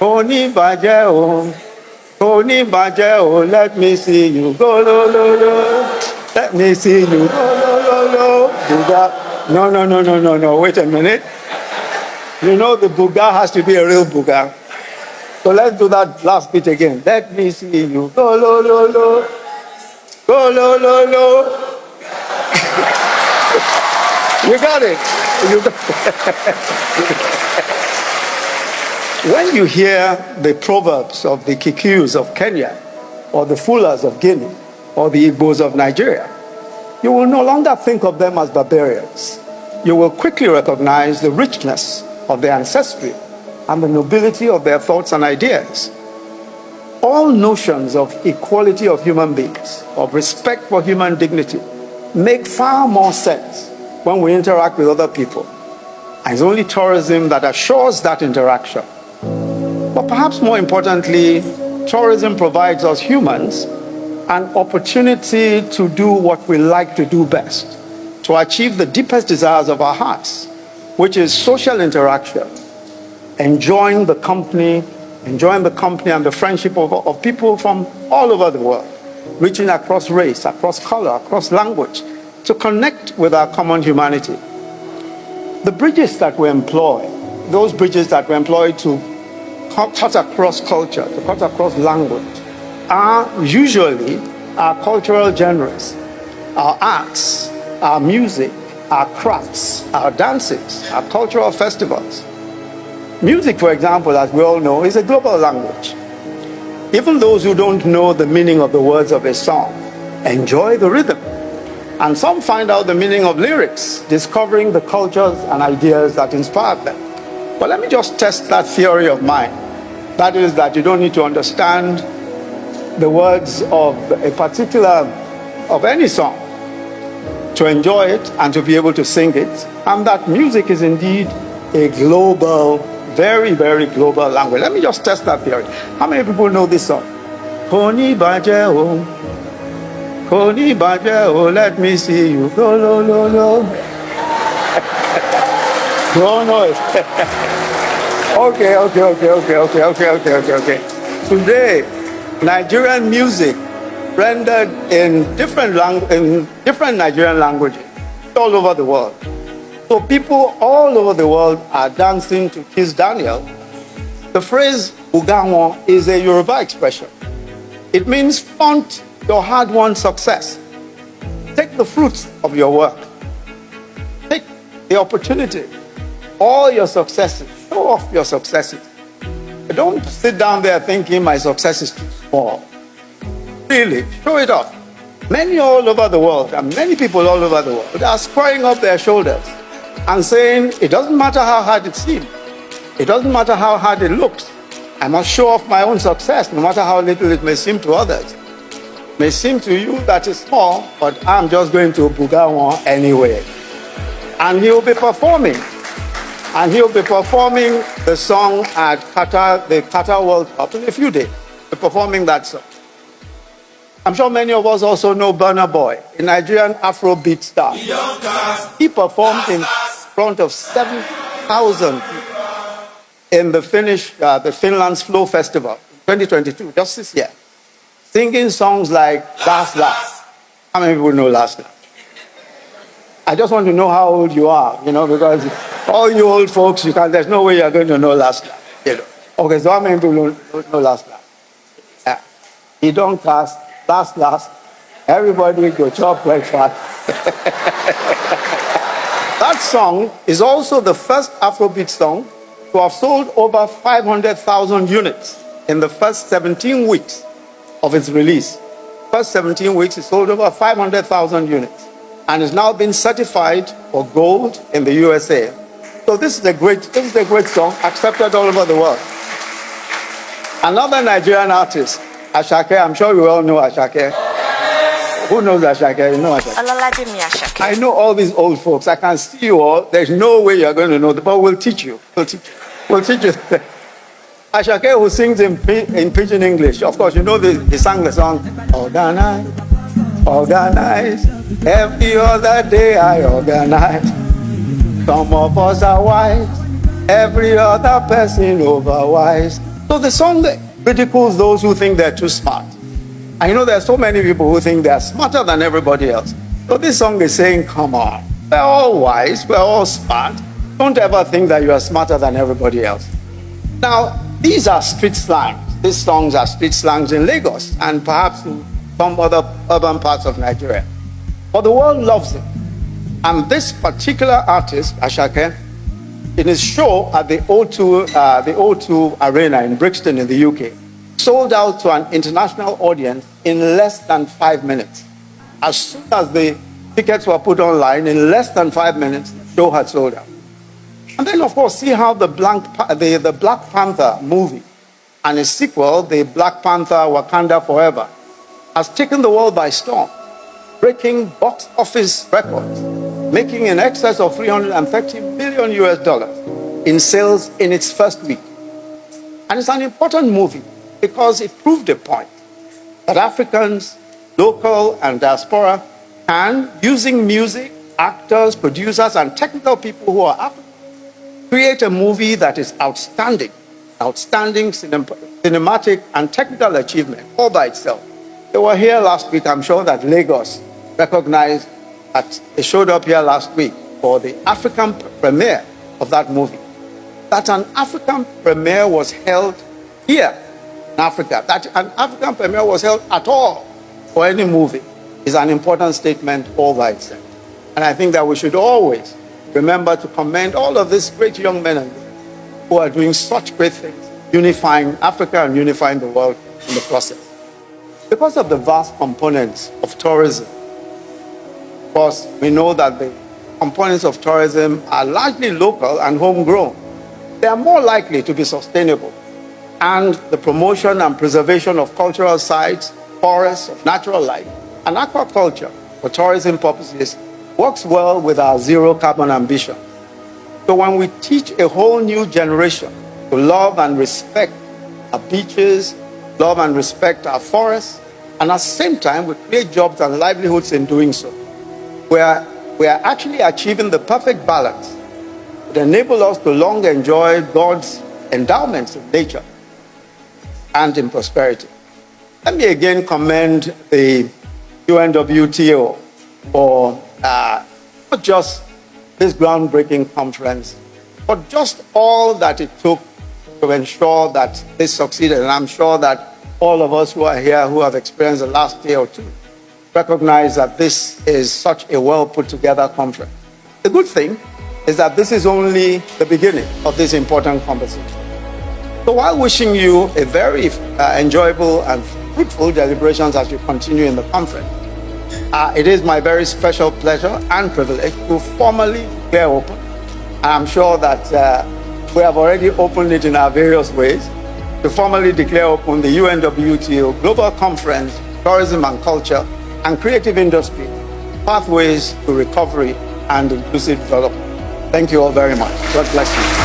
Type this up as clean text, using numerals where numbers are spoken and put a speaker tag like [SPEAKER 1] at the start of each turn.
[SPEAKER 1] Oni bajeo, Oni bajeo, let me see you go lo lo lo. Let me see you go lo lo lo. Buga. No, wait a minute. You know the buga has to be a real buga. So let's do that last bit again. Let me see you go lo lo lo. Go lo lo lo. You got it. You got it. When you hear the proverbs of the Kikuyus of Kenya, or the Fulas of Guinea, or the Igbos of Nigeria, you will no longer think of them as barbarians. You will quickly recognize the richness of their ancestry and the nobility of their thoughts and ideas. All notions of equality of human beings, of respect for human dignity, make far more sense when we interact with other people. And it's only tourism that assures that interaction. But perhaps more importantly, tourism provides us humans an opportunity to do what we like to do best, to achieve the deepest desires of our hearts, which is social interaction, enjoying the company and the friendship of people from all over the world, reaching across race, across color, across language, to connect with our common humanity. The bridges that we employ, those bridges that we employ to cut across culture, to cut across language, are usually our cultural genres, our arts, our music, our crafts, our dances, our cultural festivals. Music, for example, as we all know, is a global language. Even those who don't know the meaning of the words of a song enjoy the rhythm. And some find out the meaning of lyrics, discovering the cultures and ideas that inspired them. But let me just test that theory of mine. That is that you don't need to understand the words of of any song to enjoy it and to be able to sing it. And that music is indeed a global, very, very global language. Let me just test that theory. How many people know this song? Koni bajeo, let me see you go lo lo lo. Don't know it. Okay. Today, Nigerian music rendered in different Nigerian languages all over the world. So people all over the world are dancing to Kiss Daniel. The phrase Uganwo is a Yoruba expression. It means flaunt your hard-won success. Take the fruits of your work. Take the opportunity. All your successes. Show off your successes. Don't sit down there thinking my success is too small. Really, show it off. Many all over the world, and many people all over the world, are squaring up their shoulders and saying, it doesn't matter how hard it seems. It doesn't matter how hard it looks. I must show off my own success, no matter how little it may seem to others. It may seem to you that it's small, but I'm just going to Bugawan anyway. And he'll be performing. And he'll be performing the song at Qatar, the Qatar World Cup in a few days. We're performing that song. I'm sure many of us also know Burna Boy, a Nigerian Afrobeat star. He performed in front of 7,000 people in the Finland's Flow Festival in 2022, just this year, singing songs like Last Last. How many people know Last Last? I just want to know how old you are, because all you old folks, there's no way you're going to know Last Last. Okay, so how many people know Last Last? Yeah. He don't cast Last. Everybody go chop breakfast. That song is also the first Afrobeat song to have sold over 500,000 units in the first 17 weeks of its release. First 17 weeks, it sold over 500,000 units and is now been certified for gold in the USA. So this is a great song, accepted all over the world. Another Nigerian artist, Ashake, I'm sure you all know Ashake. Who knows Ashake? You know Ashake. I know all these old folks. I can see you all. There's no way you're going to know them, but we'll teach you. We'll teach you. Ashake, who sings in Pidgin English. Of course, you know they sang the song, Organize. Every other day I organize. Some of us are wise. Every other person overwise. So the song ridicules those who think they're too smart. I know there are so many people who think they're smarter than everybody else. So this song is saying, come on, we're all wise, we're all smart. Don't ever think that you are smarter than everybody else. Now, these are street slangs. These songs are street slangs in Lagos and perhaps in some other urban parts of Nigeria. But the world loves it. And this particular artist, Ashake, in his show at the O2 Arena in Brixton in the UK, sold out to an international audience in less than 5 minutes. As soon as the tickets were put online, in less than 5 minutes, the show had sold out. And then, of course, see how the Black Panther movie and its sequel, the Black Panther Wakanda Forever, has taken the world by storm, breaking box office records, making in excess of $330 million in sales in its first week. And it's an important movie because it proved a point that Africans, local and diaspora, can, using music, actors, producers, and technical people who are African, create a movie that is outstanding cinematic and technical achievement all by itself. They were here last week. I'm sure that Lagos recognized that they showed up here last week for the African premiere of that movie. That an African premiere was held here in Africa, that an African premiere was held at all for any movie is an important statement all by itself. And I think that we should always remember to commend all of these great young men and women who are doing such great things, unifying Africa and unifying the world in the process. Because of the vast components of tourism, of course, we know that the components of tourism are largely local and homegrown. They are more likely to be sustainable. And the promotion and preservation of cultural sites, forests, of natural life, and aquaculture for tourism purposes works well with our zero carbon ambition. So when we teach a whole new generation to love and respect our beaches, love and respect our forests, and at the same time we create jobs and livelihoods in doing so, we are actually achieving the perfect balance that enable us to long enjoy God's endowments in nature and in prosperity. Let me again commend the UNWTO for not just this groundbreaking conference, but just all that it took to ensure that this succeeded. And I'm sure that all of us who are here who have experienced the last day or two recognize that this is such a well put together conference. The good thing is that this is only the beginning of this important conversation. So while wishing you a very enjoyable and fruitful deliberations as you continue in the conference, it is my very special pleasure and privilege to formally declare open. And I'm sure that we have already opened it in our various ways to formally declare open the UNWTO Global Conference, Tourism and Culture and Creative Industry, Pathways to Recovery and Inclusive Development. Thank you all very much. God bless you.